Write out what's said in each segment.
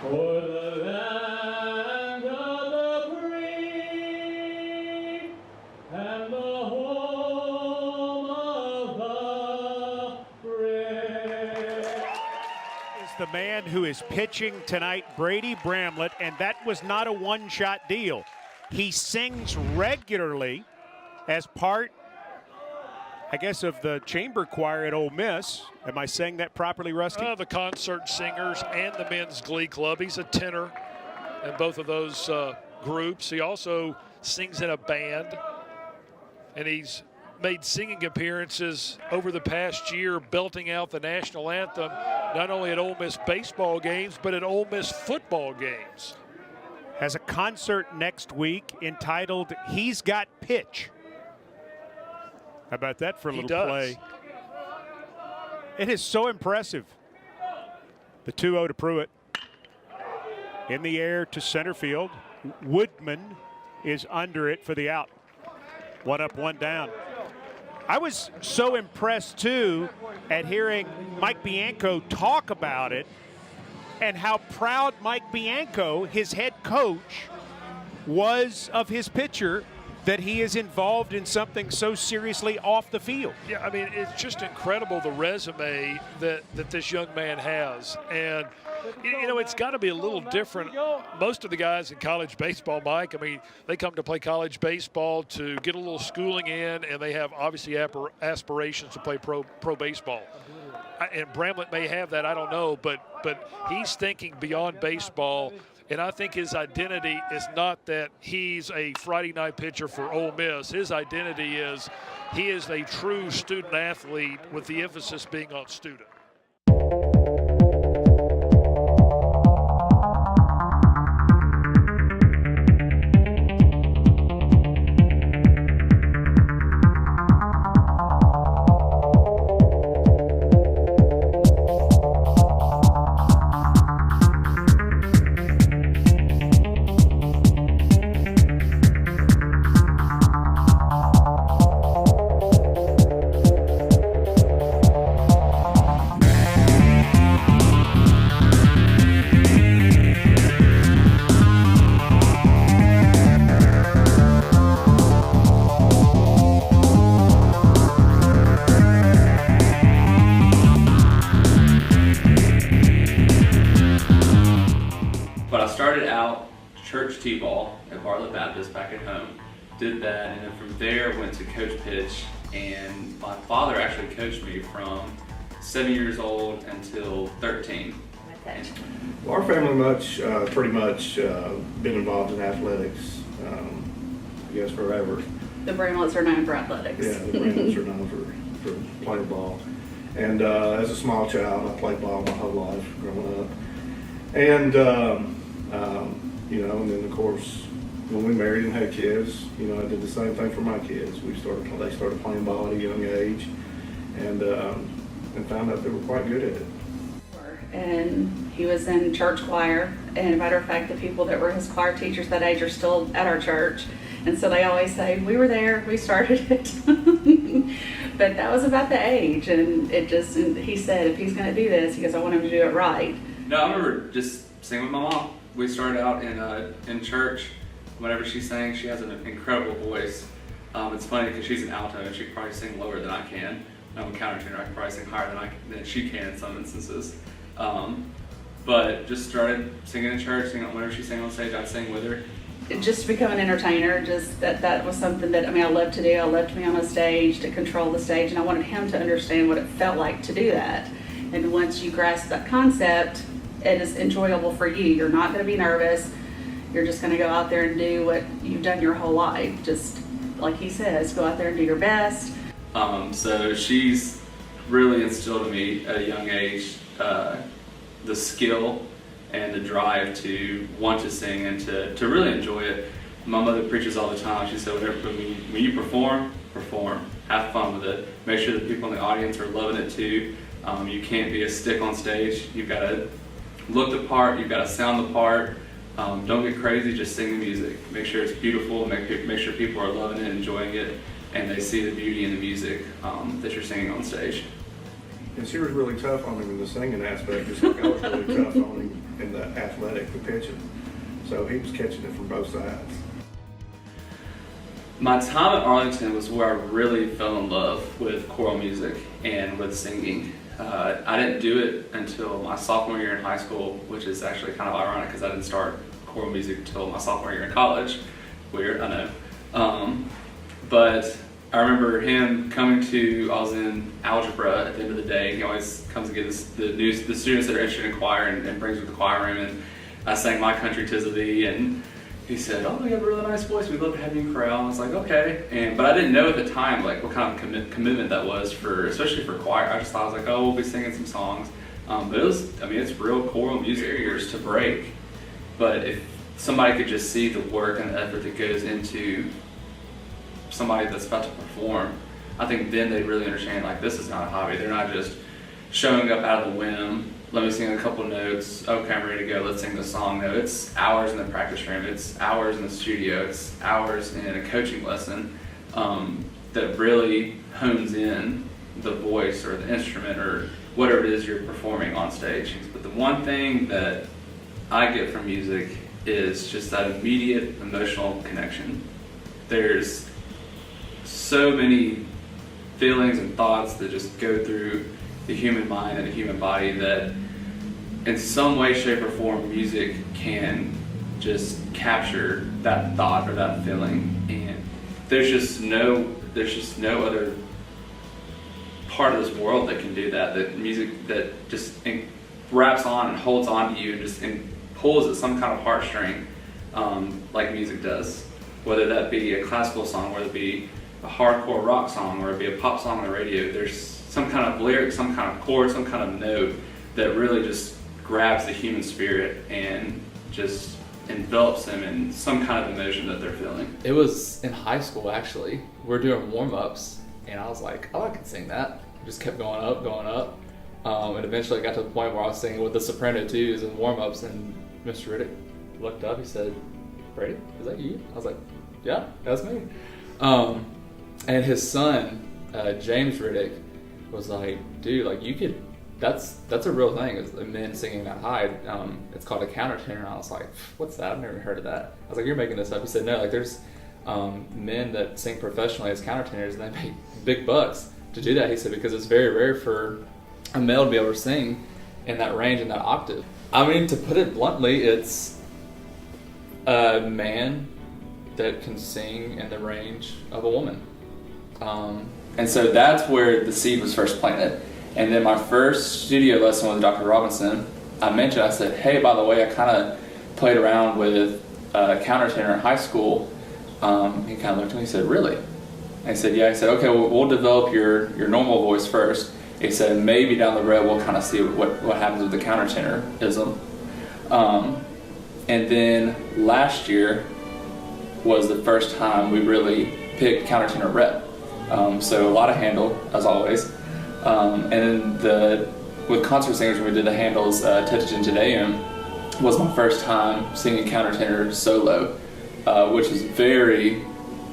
For the land of the free and the home of the brave. Is the man who is pitching tonight, Brady Bramlett, and that was not a one-shot deal. He sings regularly as part, I guess, of the chamber choir at Ole Miss. Am I saying that properly, Rusty? The concert singers and the men's glee club. He's a tenor in both of those groups. He also sings in a band, and he's made singing appearances over the past year, belting out the national anthem, not only at Ole Miss baseball games, but at Ole Miss football games. Has a concert next week entitled He's Got Pitch. How about that for a little play? It is so impressive. The 2-0 to Pruitt. In the air to center field. Woodman is under it for the out. 1 up, 1 down. I was so impressed, too, at hearing Mike Bianco talk about it and how proud Mike Bianco, his head coach, was of his pitcher, that he is involved in something so seriously off the field. Yeah, I mean, it's just incredible the resume that this young man has. And, you know, it's got to be a little different. Most of the guys in college baseball, Mike, I mean, they come to play college baseball to get a little schooling in, and they have obviously aspirations to play pro baseball. And Bramlett may have that, I don't know, but he's thinking beyond baseball. And I think his identity is not that he's a Friday night pitcher for Ole Miss. His identity is he is a true student athlete, with the emphasis being on student. Started out church t-ball at Bartlett Baptist back at home. Did that, and then from there went to coach pitch. And my father actually coached me from 7 years old until 13. Well, our family pretty much been involved in athletics, I guess forever. The Bramletts are known for athletics. Yeah, the Bramletts are known for playing ball. And as a small child, I played ball my whole life growing up. And you know, and then of course, when we married and had kids, you know, I did the same thing for my kids. They started playing ball at a young age, and found out they were quite good at it. And he was in church choir, and a matter of fact, the people that were his choir teachers that age are still at our church, and so they always say, we were there, we started it. But that was about the age, and he said, if he's going to do this, he goes, I want him to do it right. No, I remember just singing with my mom. We started out in church. Whenever she sang, she has an incredible voice. It's funny because she's an alto and she can probably sing lower than I can. I'm a countertenor. I can probably sing higher than she can in some instances. But just started singing in church. Whenever she sang on stage, I'd sing with her. Just to become an entertainer, just that was something that, I mean, I loved to do. I loved to be on a stage, to control the stage, and I wanted him to understand what it felt like to do that. And once you grasp that concept, it is enjoyable for you. You're not going to be nervous. You're just going to go out there and do what you've done your whole life. Just like he says, go out there and do your best. So she's really instilled in me at a young age the skill and the drive to want to sing and to really enjoy it. My mother preaches all the time. She said, when you perform, have fun with it. Make sure the people in the audience are loving it too. You can't be a stick on stage. You've got to look the part, you've got to sound the part. Don't get crazy, just sing the music. Make sure it's beautiful, make sure people are loving it, enjoying it, and they see the beauty in the music that you're singing on stage. And she was really tough on him in the singing aspect, just like I was really tough on him in the athletic, the pitching. So he was catching it from both sides. My time at Arlington was where I really fell in love with choral music and with singing. I didn't do it until my sophomore year in high school, which is actually kind of ironic because I didn't start choral music until my sophomore year in college. Weird, I know. But I remember him coming to, I was in algebra at the end of the day. He always comes and gets the students that are interested in choir and brings me to the choir room, and I sang My Country 'Tis of Thee, and he said, "Oh, you have a really nice voice. We'd love to have you in chorale." And I was like, "Okay." But I didn't know at the time like what kind of commitment that was for, especially for choir. I just thought I was like, "Oh, we'll be singing some songs." But it was, I mean, it's real choral music, years to break. But if somebody could just see the work and the effort that goes into somebody that's about to perform, I think then they really understand like this is not a hobby. They're not just showing up out of the whim. Let me sing a couple notes. Okay, I'm ready to go. Let's sing the song. No, it's hours in the practice room. It's hours in the studio. It's hours in a coaching lesson that really hones in the voice or the instrument or whatever it is you're performing on stage. But the one thing that I get from music is just that immediate emotional connection. There's so many feelings and thoughts that just go through the human mind and the human body that in some way, shape, or form, music can just capture that thought or that feeling. And there's just no other part of this world that can do that. That music that just wraps on and holds on to you and just pulls at some kind of heartstring, like music does. Whether that be a classical song, whether it be a hardcore rock song, or it be a pop song on the radio, there's some kind of lyric, some kind of chord, some kind of note that really just grabs the human spirit and just envelops them in some kind of emotion that they're feeling. It was in high school, actually. We're doing warm-ups, and I was like, oh, I can sing that. Just kept going up. And eventually I got to the point where I was singing with the soprano twos and warm-ups, and Mr. Riddick looked up, he said, "Brady, is that you?" I was like, "Yeah, that's me." And his son, James Riddick, was like, "Dude, like you could, that's a real thing, is men singing that high. It's called a countertenor." And I was like, "What's that? I've never heard of that." I was like, "You're making this up." He said, "No, like there's men that sing professionally as countertenors, and they make big bucks to do that." He said, because it's very rare for a male to be able to sing in that range and that octave. I mean, to put it bluntly, it's a man that can sing in the range of a woman. And so that's where the seed was first planted. And then my first studio lesson with Dr. Robinson, I said, "Hey, by the way, I kind of played around with countertenor in high school." He kind of looked at me and said, "Really?" And I said, "Yeah." He said, "Okay, well, we'll develop your normal voice first." He said, "Maybe down the road we'll kind of see what happens with the countertenorism." And then last year was the first time we really picked countertenor rep. So a lot of Handel, as always. And then with concert singers, when we did the Handel's Tetigen Te Deum, was my first time singing countertenor solo, which was very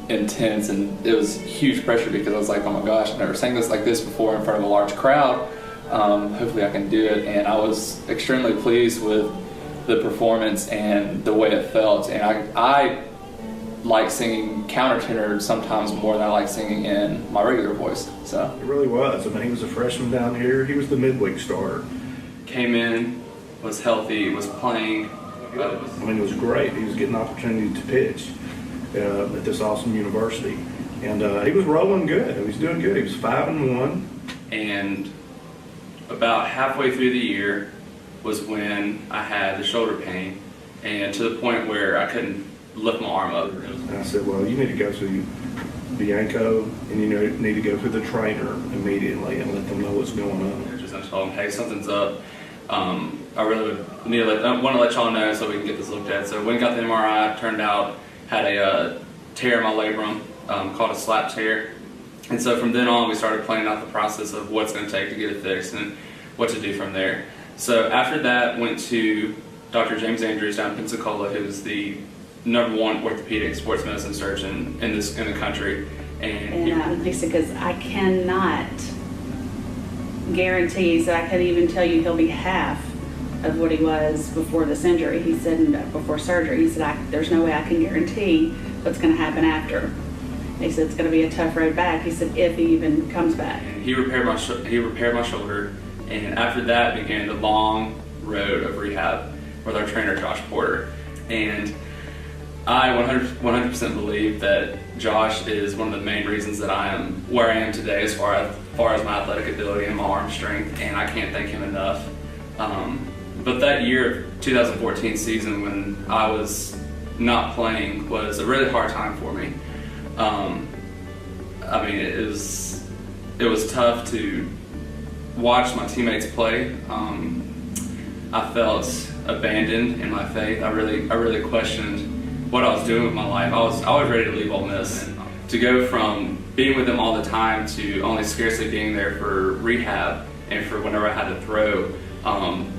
intense, and it was huge pressure because I was like, oh my gosh, I've never sang this like this before in front of a large crowd. Hopefully I can do it. And I was extremely pleased with the performance and the way it felt. And I like singing countertenor sometimes more than I like singing in my regular voice. So It really was. I mean, he was a freshman down here. He was the midweek starter. Came in, was healthy, was playing. I mean, it was great. He was getting an opportunity to pitch at this awesome university. And he was rolling good. He was doing good. He was 5-1. And about halfway through the year was when I had the shoulder pain, and to the point where I couldn't lift my arm up. And I said, well, you need to go to Bianco, and you need to go to the trainer immediately and let them know what's going on. I told them, hey, something's up. I really want to let y'all know so we can get this looked at. So when we got the MRI, turned out had a tear in my labrum called a slap tear. And so from then on, we started planning out the process of what's going to take to get it fixed and what to do from there. So after that, went to Dr. James Andrews down in Pensacola, who's the #1 orthopedic sports medicine surgeon in the country. And Lisa, because I cannot guarantees that I could even tell you he'll be half of what he was before this injury. He said, before surgery, he said, there's no way I can guarantee what's going to happen after. He said it's going to be a tough road back. He said if he even comes back. And he repaired my shoulder, and after that began the long road of rehab with our trainer Josh Porter. And I 100% believe that Josh is one of the main reasons that I am where I am today as far as my athletic ability and my arm strength, and I can't thank him enough. But that year, 2014 season, when I was not playing, was a really hard time for me. I mean, it was tough to watch my teammates play. I felt abandoned in my faith. I really questioned what I was doing with my life. I was ready to leave Ole Miss. And to go from being with them all the time to only scarcely being there for rehab and for whenever I had to throw,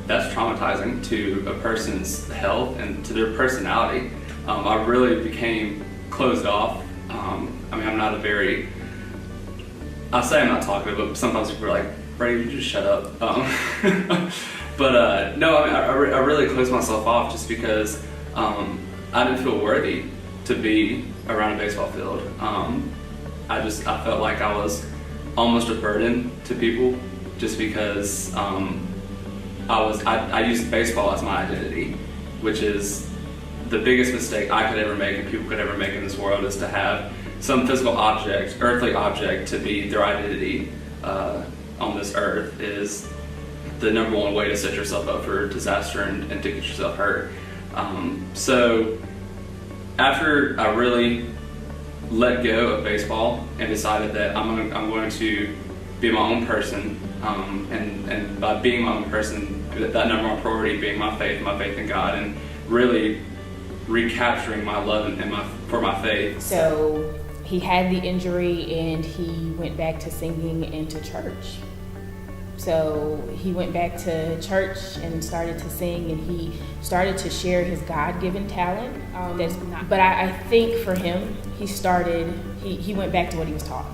that's traumatizing to a person's health and to their personality. I really became closed off. I mean, I'm not a very, I say I'm not talkative, but sometimes people are like, Brady, you just shut up. But no, I mean, I really closed myself off just because I didn't feel worthy to be around a baseball field. I felt like I was almost a burden to people just because I used baseball as my identity, which is the biggest mistake I could ever make and people could ever make in this world, is to have some physical object, earthly object, to be their identity on this earth. Is the number one way to set yourself up for disaster and to get yourself hurt. So after I really let go of baseball and decided that I'm going to be my own person, and by being my own person, that number one priority being my faith in God, and really recapturing my love for my faith. So he had the injury and he went back to singing and to church. So he went back to church and started to sing, and he started to share his God-given talent. But I think for him, he went back to what he was taught.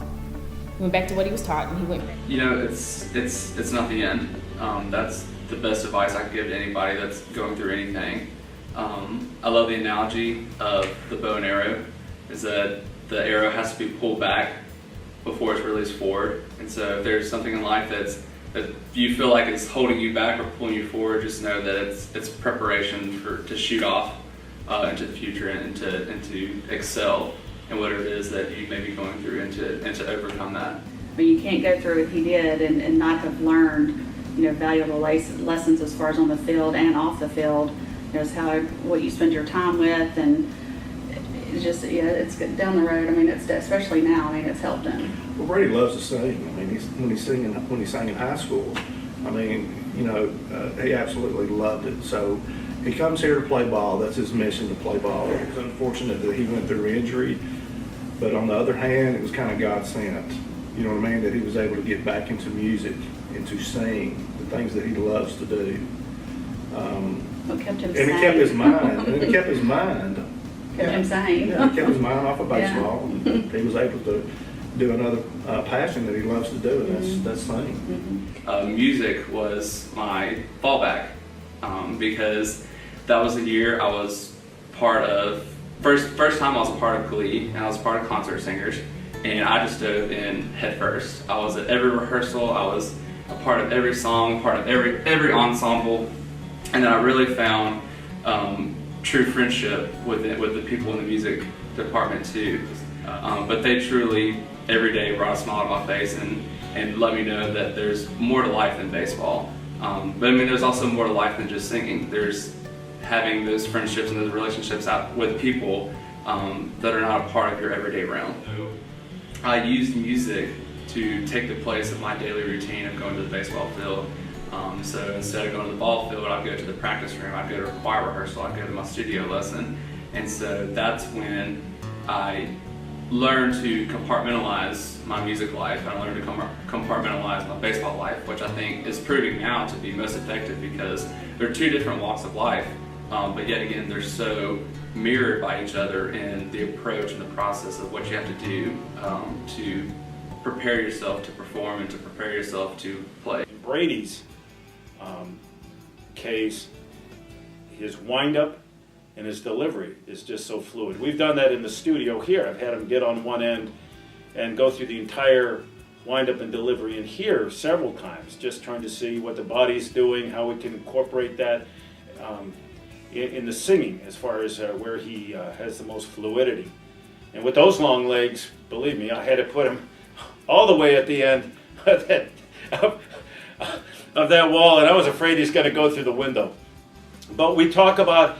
He went back to what he was taught, and he went back. You know, it's not the end. That's the best advice I can give to anybody that's going through anything. I love the analogy of the bow and arrow, is that the arrow has to be pulled back before it's released forward. And so if there's something in life that you feel like it's holding you back or pulling you forward, just know that it's preparation to shoot off into the future and to excel in whatever it is that you may be going through, and to overcome that. But you can't go through what he did and not have learned, valuable lessons as far as on the field and off the field. Knows what you spend your time with, and it's just, it's down the road. I mean, it's especially now. I mean, it's helped him. Well, Brady loves to sing. I mean, when he sang in high school, I mean, he absolutely loved it. So he comes here to play ball. That's his mission, to play ball. It's unfortunate that he went through injury, but on the other hand, it was kind of God sent. You know what I mean? That he was able to get back into music and to sing the things that he loves to do. What kept him and sane. it kept his mind. And it kept his mind. Kept him sane. Yeah, it kept his mind off of baseball. Yeah. He was able to do another passion that he loves to do, and that's singing. Music was my fallback, because that was the year I was part of, first time I was a part of Glee, and I was part of Concert Singers, and I just dove in head first. I was at every rehearsal, I was a part of every song, part of every ensemble, and then I really found true friendship with the people in the music department too. But they truly, every day, brought a smile to my face and let me know that there's more to life than baseball. But I mean, there's also more to life than just singing. There's having those friendships and those relationships out with people that are not a part of your everyday realm. So I used music to take the place of my daily routine of going to the baseball field. So instead of going to the ball field, I'd go to the practice room, I'd go to a choir rehearsal, I'd go to my studio lesson. And so that's when I learned to compartmentalize my music life, and I learned to compartmentalize my baseball life, which I think is proving now to be most effective, because they're two different walks of life, but yet again they're so mirrored by each other in the approach and the process of what you have to do to prepare yourself to perform and to prepare yourself to play. Brady's case, his windup and his delivery is just so fluid. We've done that in the studio here. I've had him get on one end and go through the entire windup and delivery in here several times, just trying to see what the body's doing, how we can incorporate that in the singing as far as where he has the most fluidity. And with those long legs, believe me, I had to put him all the way at the end of that wall, and I was afraid he's going to go through the window. But we talk about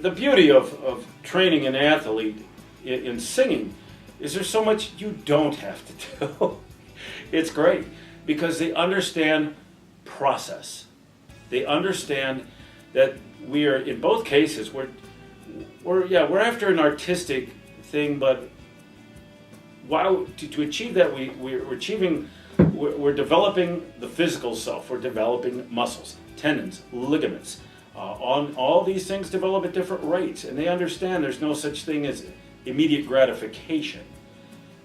the beauty of training an athlete in singing is there's so much you don't have to do. It's great because they understand process. They understand that we are, in both cases, we're after an artistic thing, but while to achieve that, we're developing the physical self. We're developing muscles, tendons, ligaments. On all these things develop at different rates, and they understand there's no such thing as immediate gratification,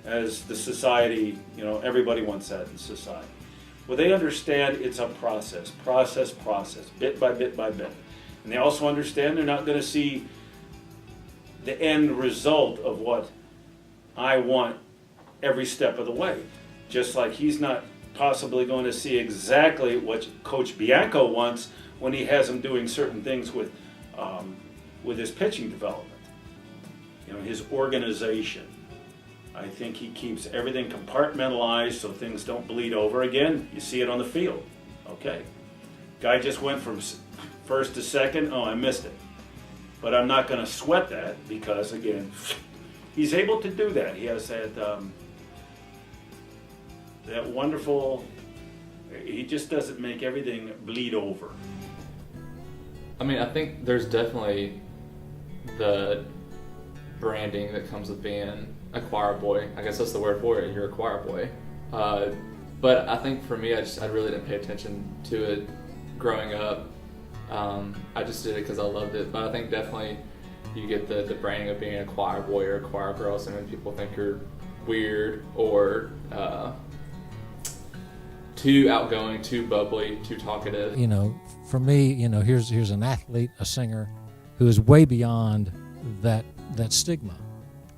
as the society, everybody wants that in society. Well, they understand it's a process, bit by bit by bit. And they also understand they're not going to see the end result of what I want every step of the way. Just like he's not possibly going to see exactly what Coach Bianco wants when he has him doing certain things with his pitching development. His organization. I think he keeps everything compartmentalized so things don't bleed over. Again, you see it on the field. Okay. Guy just went from first to second. Oh, I missed it. But I'm not going to sweat that because, again, he's able to do that. He has that wonderful, he just doesn't make everything bleed over. I mean, I think there's definitely the branding that comes with being a choir boy. I guess that's the word for it. You're a choir boy. But I think for me, I really didn't pay attention to it growing up. I just did it because I loved it. But I think definitely you get the branding of being a choir boy or a choir girl. So when people think you're weird or too outgoing, too bubbly, too talkative. For me, here's an athlete, a singer, who is way beyond that stigma.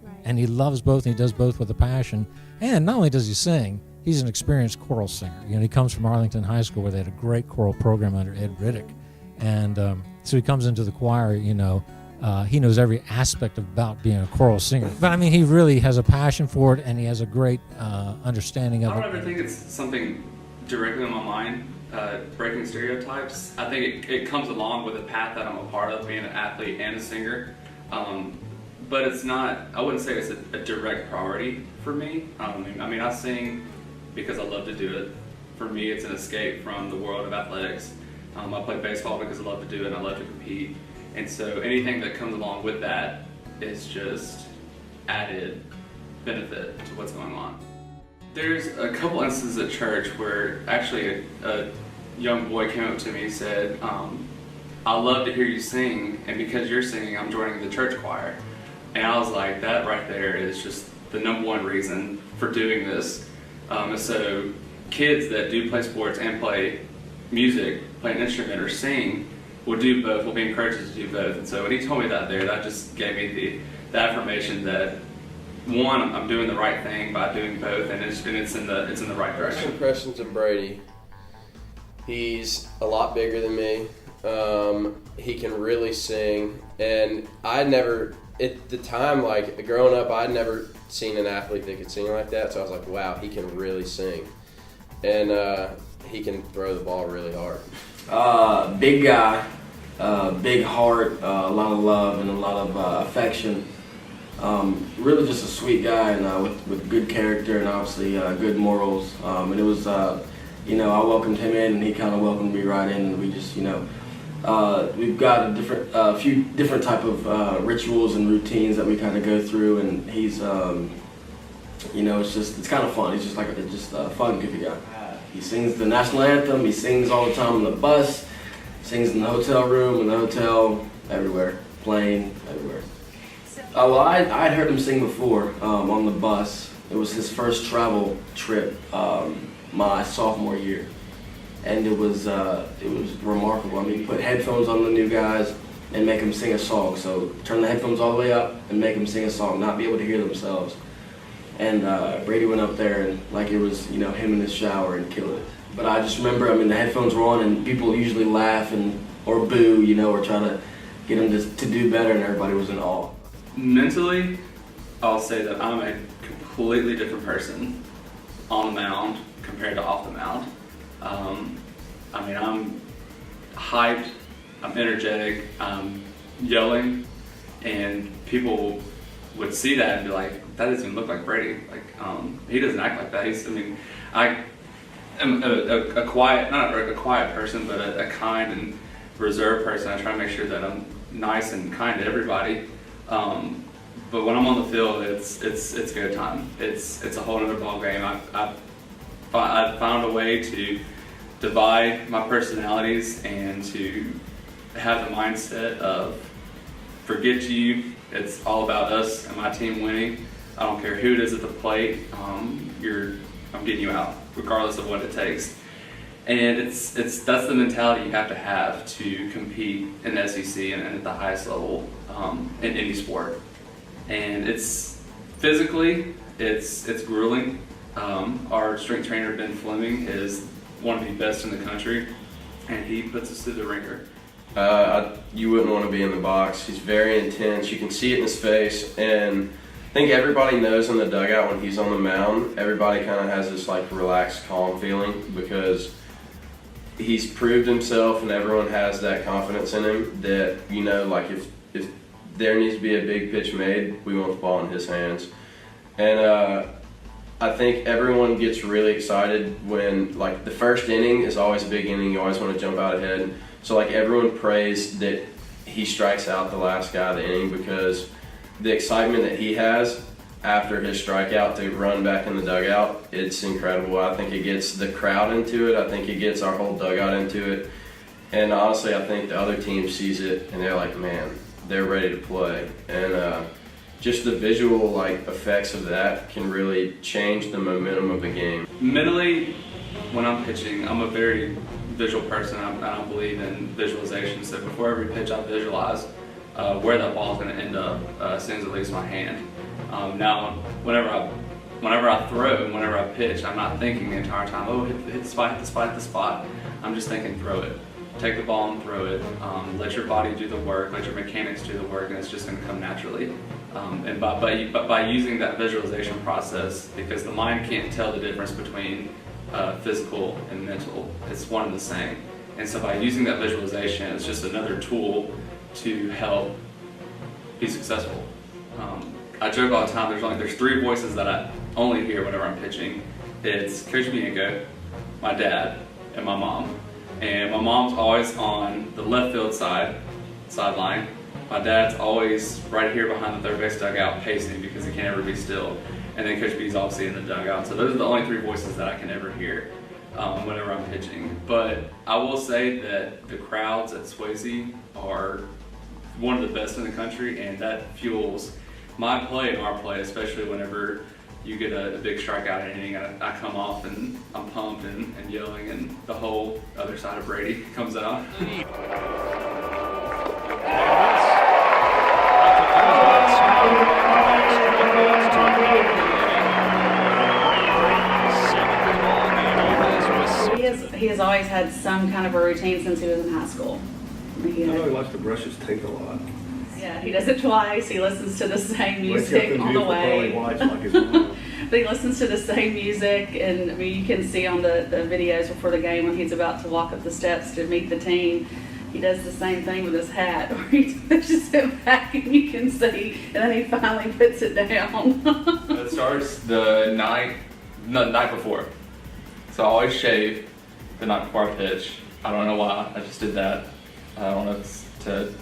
Right. And he loves both, and he does both with a passion. And not only does he sing, he's an experienced choral singer. He comes from Arlington High School where they had a great choral program under Ed Riddick. And so he comes into the choir, he knows every aspect about being a choral singer. But, he really has a passion for it, and he has a great understanding of it. I don't ever think it's something directly on my mind, breaking stereotypes. I think it comes along with the path that I'm a part of, being an athlete and a singer. But it's not, I wouldn't say it's a direct priority for me. I sing because I love to do it. For me, it's an escape from the world of athletics. I play baseball because I love to do it and I love to compete. And so anything that comes along with that is just added benefit to what's going on. There's a couple instances at church where actually a young boy came up to me and said, I love to hear you sing, and because you're singing, I'm joining the church choir. And I was like, that right there is just the number one reason for doing this. And so kids that do play sports and play music, play an instrument or sing, will do both, will be encouraged to do both. And so when he told me that that just gave me the affirmation that, one, I'm doing the right thing by doing both, and it's in the right direction. First impressions of Brady. He's a lot bigger than me. He can really sing, and at the time, like growing up, I'd never seen an athlete that could sing like that. So I was like, wow, he can really sing, and he can throw the ball really hard. Big guy, big heart, a lot of love and a lot of affection. Really just a sweet guy and with good character and obviously good morals. And it was, I welcomed him in and he kind of welcomed me right in. And we just, we've got a few different type of rituals and routines that we kind of go through. And he's, it's kind of fun. He's just a fun, goofy guy. He sings the national anthem. He sings all the time on the bus. Sings in the hotel room, in the hotel, everywhere, plane, everywhere. Well, I'd heard him sing before on the bus. It was his first travel trip my sophomore year. and it was remarkable. I mean, put headphones on the new guys and make them sing a song. So turn the headphones all the way up and make them sing a song, not be able to hear themselves. And Brady went up there and like it was, you know, him in his shower and killed it. But I just remember, I mean, the headphones were on and people usually laugh or boo, you know, or trying to get him to do better, and everybody was in awe. Mentally, I'll say that I'm a completely different person on the mound compared to off the mound. I mean, I'm hyped, I'm energetic, I'm yelling, and people would see that and be like, that doesn't even look like Brady. Like, he doesn't act like that. I am a quiet, not a quiet person, but a kind and reserved person. I try to make sure that I'm nice and kind to everybody. But when I'm on the field, it's go time. It's a whole other ball game. I've found a way to divide my personalities and to have the mindset of forget you. It's all about us and my team winning. I don't care who it is at the plate. I'm getting you out, regardless of what it takes. And that's the mentality you have to have to compete in the SEC and at the highest level in any sport. And it's physically, it's grueling. Our strength trainer, Ben Fleming, is one of the best in the country, and he puts us through the ringer. You wouldn't want to be in the box. He's very intense. You can see it in his face, and I think everybody knows in the dugout when he's on the mound, everybody kind of has this like relaxed, calm feeling because he's proved himself, and everyone has that confidence in him that, you know, like if there needs to be a big pitch made, we want the ball in his hands. And I think everyone gets really excited when, like, the first inning is always a big inning. You always want to jump out ahead. So, like, everyone prays that he strikes out the last guy of the inning because the excitement that he has after his strikeout to run back in the dugout, it's incredible. I think it gets the crowd into it. I think it gets our whole dugout into it. And honestly, I think the other team sees it and they're like, man, they're ready to play. And just the visual like effects of that can really change the momentum of the game. Mentally, when I'm pitching, I'm a very visual person. I don't believe in visualization. So before every pitch, I visualize where that ball is going to end up as soon as it leaves my hand. Now, whenever I throw and whenever I pitch, I'm not thinking the entire time, oh, hit the spot, hit the spot, hit the spot. I'm just thinking throw it. Take the ball and throw it. Let your body do the work, let your mechanics do the work, and it's just going to come naturally. And by using that visualization process, because the mind can't tell the difference between physical and mental, it's one and the same. And so by using that visualization, it's just another tool to help be successful. I joke all the time, there's three voices that I only hear whenever I'm pitching. It's Coach Bianco, my dad, and my mom. And my mom's always on the left field sideline. My dad's always right here behind the third base dugout pacing because he can't ever be still. And then Coach B's obviously in the dugout. So those are the only three voices that I can ever hear whenever I'm pitching. But I will say that the crowds at Swayze are one of the best in the country, and that fuels my play and our play, especially whenever you get a big strikeout inning. I come off and I'm pumped and yelling, and the whole other side of Brady comes out. He has always had some kind of a routine since he was in high school. I know he likes to brush his teeth a lot. Yeah, he does it twice. He listens to the same music on the way. But he listens to the same music, and I mean, you can see on the videos before the game when he's about to walk up the steps to meet the team, he does the same thing with his hat, where he pushes it back and you can see, and then he finally puts it down. It starts the night before. So I always shave the night before I pitch. I don't know why, I just did that. I don't know if it's to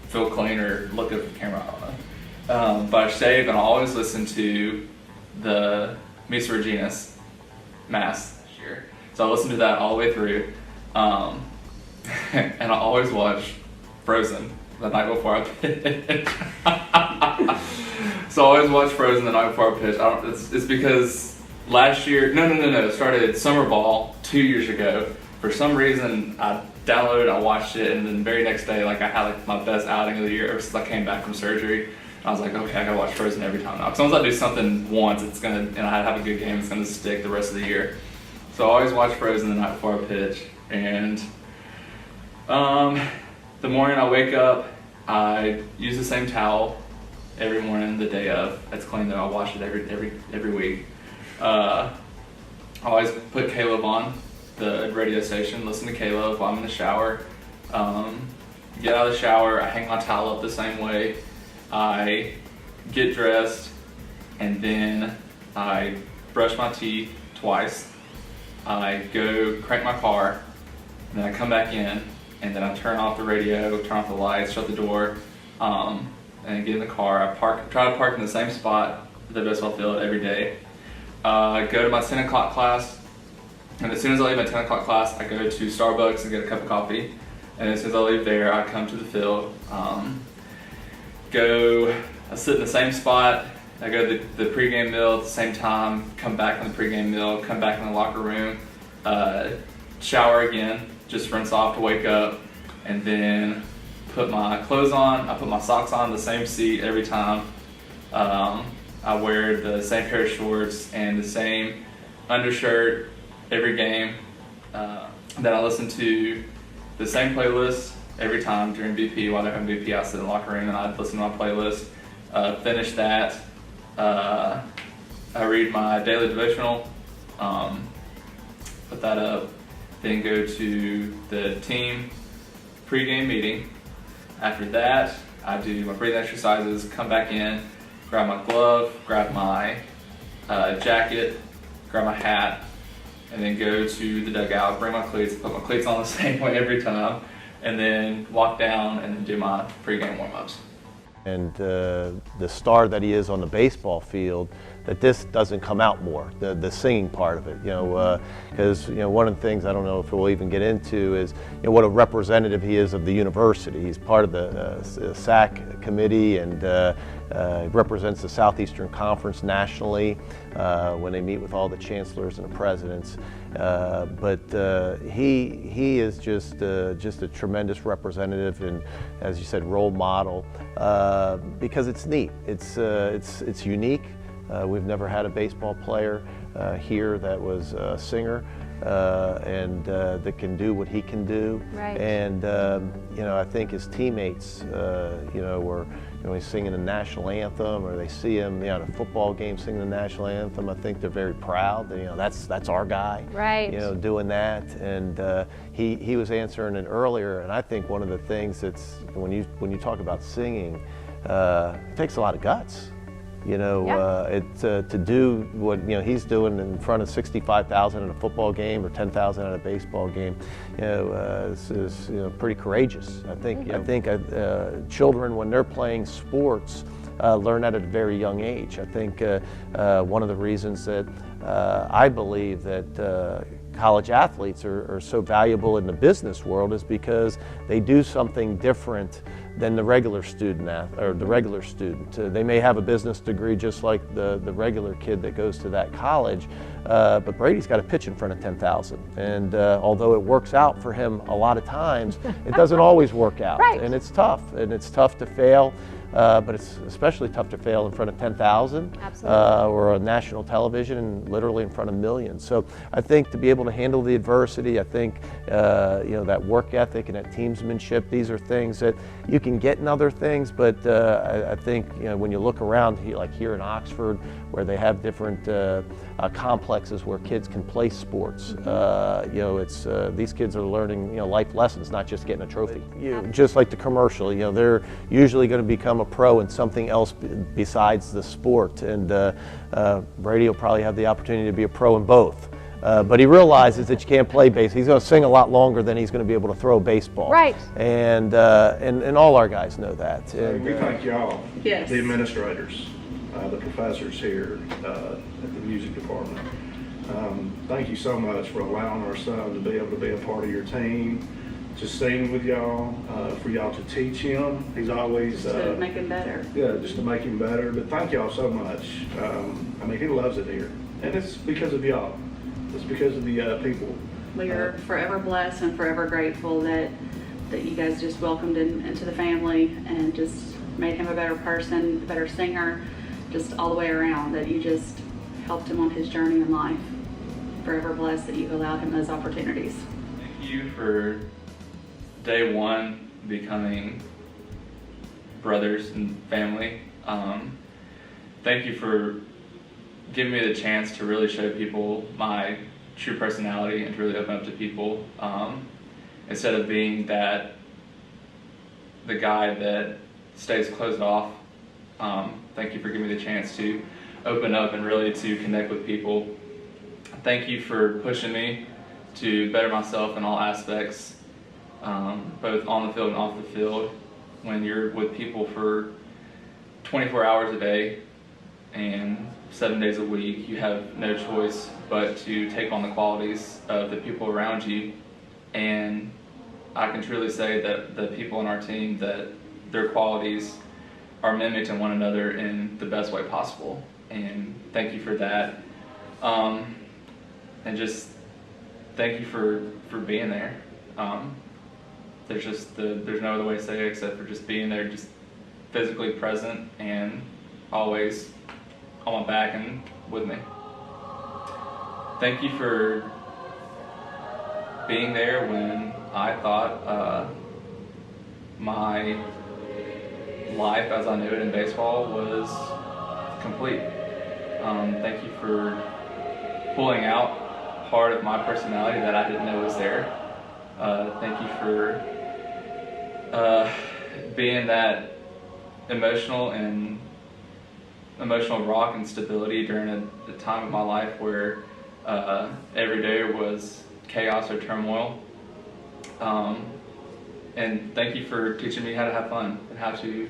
feel clean or look at the camera, I don't know. But I shave and I always listen to the Misa Regina's Mass this year. So I listen to that all the way through. And I always watch Frozen the night before I pitch. So I always watch Frozen the night before I pitch. It's because last year, no, it started summer ball 2 years ago for for some reason, I downloaded, I watched it, and then the very next day, like I had like my best outing of the year ever since I came back from surgery. And I was like, okay, I gotta watch Frozen every time now. Because once I do something once, it's gonna, and I have a good game, it's gonna stick the rest of the year. So I always watch Frozen the night before I pitch. And the morning I wake up, I use the same towel every morning the day of. It's clean though. I wash it every week. I always put Caleb on the radio station, listen to Caleb while I'm in the shower. Get out of the shower, I hang my towel up the same way. I get dressed, and then I brush my teeth twice. I go crank my car, and then I come back in, and then I turn off the radio, turn off the lights, shut the door, and get in the car. I try to park in the same spot at the baseball field every day. I go to my 10 o'clock class, and as soon as I leave my 10 o'clock class, I go to Starbucks and get a cup of coffee. And as soon as I leave there, I come to the field, I sit in the same spot, I go to the pregame meal at the same time, come back from the pregame meal, come back in the locker room, shower again, just rinse off to wake up, and then put my clothes on. I put my socks on the same seat every time. I wear the same pair of shorts and the same undershirt every game. Then I listen to the same playlist every time during BP. While they're having BP, I sit in the locker room and I listen to my playlist. Finish that. I read my daily devotional, put that up, then go to the team pregame meeting. After that, I do my breathing exercises, come back in, grab my glove, grab my jacket, grab my hat, and then go to the dugout, bring my cleats, put my cleats on the same way every time, and then walk down and then do my pregame warm-ups. And the star that he is on the baseball field, that this doesn't come out more, the singing part of it, because one of the things, I don't know if we'll even get into, is what a representative he is of the university. He's part of the SAC committee and represents the Southeastern Conference nationally when they meet with all the chancellors and the presidents. But he is just a tremendous representative and, as you said, role model because it's neat. It's unique. We've never had a baseball player here that was a singer and that can do what he can do. Right. And I think his teammates, were he's singing the national anthem, or they see him at a football game singing the national anthem. I think they're very proud that that's our guy. Right. Doing that. And he was answering it earlier, and I think one of the things that's when you talk about singing, it takes a lot of guts. To do what he's doing in front of 65,000 in a football game or 10,000 at a baseball game, is pretty courageous. I think children, when they're playing sports, learn at a very young age. I think one of the reasons that I believe that college athletes are so valuable in the business world is because they do something different than the regular student They may have a business degree just like the regular kid that goes to that college, but Brady's got to pitch in front of 10,000. And although it works out for him a lot of times, it doesn't always work out. Right. And it's tough to fail. But it's especially tough to fail in front of 10,000 or on national television and literally in front of millions. So I think to be able to handle the adversity, I think that work ethic and that teamsmanship, these are things that you can get in other things, but I think when you look around like here in Oxford, where they have different complexes where kids can play sports, it's these kids are learning life lessons, not just getting a trophy. Just like the commercial, they're usually going to become a pro in something else besides the sport, and Brady will probably have the opportunity to be a pro in both. But he realizes that you can't play baseball. He's going to sing a lot longer than he's going to be able to throw a baseball. Right. And all our guys know that. And we thank y'all, Yes. the administrators, the professors here at the music department. Thank you so much for allowing our son to be able to be a part of your team, to sing with y'all, for y'all to teach him. He's always To make him better. Yeah, just to make him better. But thank y'all so much. He loves it here, and it's because of y'all. It's because of the people We are forever blessed and forever grateful that you guys just welcomed him into the family and just made him a better person, a better singer, just all the way around, that you just helped him on his journey in life. Forever blessed that you've allowed him those opportunities. Thank you for day one becoming brothers and family. Thank you for giving me the chance to really show people my true personality and to really open up to people, instead of being the guy that stays closed off. Thank you for giving me the chance to open up and really to connect with people. Thank you for pushing me to better myself in all aspects, both on the field and off the field. When you're with people for 24 hours a day and 7 days a week, you have no choice but to take on the qualities of the people around you. And I can truly say that the people on our team, that their qualities are mimicked in one another in the best way possible. And thank you for that. And just thank you for being there. There's no other way to say it except for just being there, just physically present and always on my back and with me. Thank you for being there when I thought my life as I knew it in baseball was complete. Thank you for pulling out part of my personality that I didn't know was there. Thank you for being that emotional rock and stability during a time of my life where every day was chaos or turmoil. And thank you for teaching me how to have fun and how to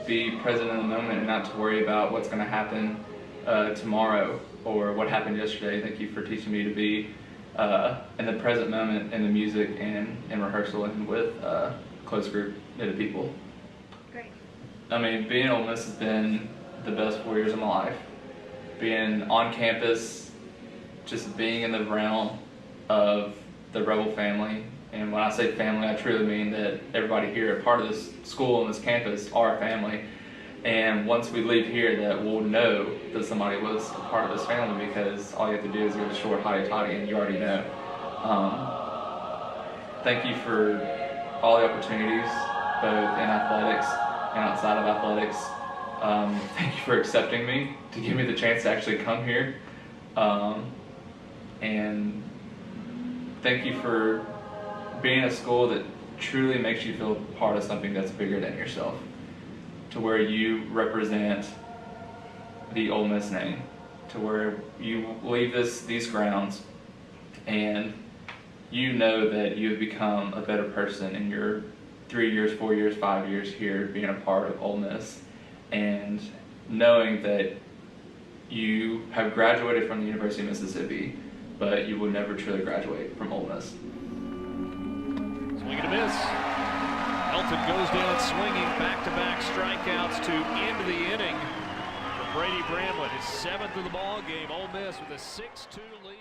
be present in the moment and not to worry about what's going to happen tomorrow or what happened yesterday. Thank you for teaching me to be in the present moment in the music and in rehearsal and with close group knitted people. Great. I mean, being at Ole Miss has been the best 4 years of my life. Being on campus, just being in the realm of the Rebel family. And when I say family, I truly mean that everybody here, a part of this school and this campus, are family. And once we leave here, that we'll know that somebody was a part of this family, because all you have to do is give a short hotty-toddy and you already know. Thank you for all the opportunities, both in athletics and outside of athletics. Thank you for accepting me, to give me the chance to actually come here. And thank you for being a school that truly makes you feel part of something that's bigger than yourself, to where you represent the Ole Miss name, to where you leave these grounds and you know that you have become a better person in your 3 years, 4 years, 5 years here being a part of Ole Miss, and knowing that you have graduated from the University of Mississippi, but you will never truly graduate from Ole Miss. Swing and a miss. Elton goes down swinging, back-to-back strikeouts to end the inning for Brady Bramlett, his 7th of the ball game. Ole Miss with a 6-2 lead.